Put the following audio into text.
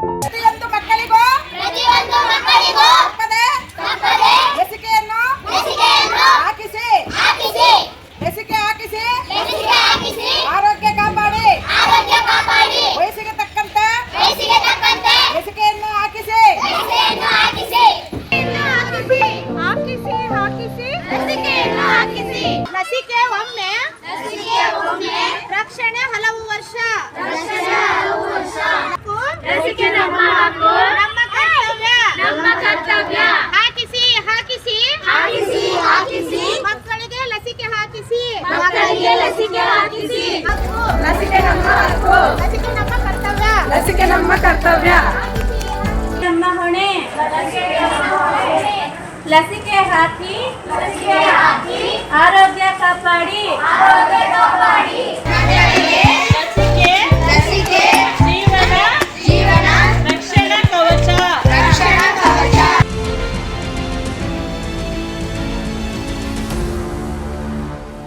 ಪ್ರತಿಯೊಂದು ಮಕ್ಕಳಿಗೂ ತಪ್ಪದೆ ಲಸಿಕೆಯನ್ನು ಹಾಕಿಸಿ ಲಸಿಕೆ ಹಾಕಿಸಿ ಆರೋಗ್ಯ ಕಾಪಾಡಿ ವಯಸ್ಸಿಗೆ ತಕ್ಕಂತೆ ಲಸಿಕೆಯನ್ನು ಹಾಕಿಸಿ ಲಸಿಕೆ ಒಮ್ಮೆ ರಕ್ಷಣೆ ಹಲವು ವರ್ಷ. ಲಸಿಕೆ ನಮ್ಮ ಹಕ್ಕು, ನಮ್ಮ ಕರ್ತವ್ಯ. ಹಾಕಿಸಿ ಮಕ್ಕಳಿಗೆ ಲಸಿಕೆ ಹಾಕಿಸಿ. ಲಸಿಕೆ ನಮ್ಮ ಹಕ್ಕು, ಲಸಿಕೆ ನಮ್ಮ ಕರ್ತವ್ಯ. ನಮ್ಮ ಹೊಣೆ. ಲಸಿಕೆ ಹಾಕಿ ಆರೋಗ್ಯ ಕಾಪಾಡಿ.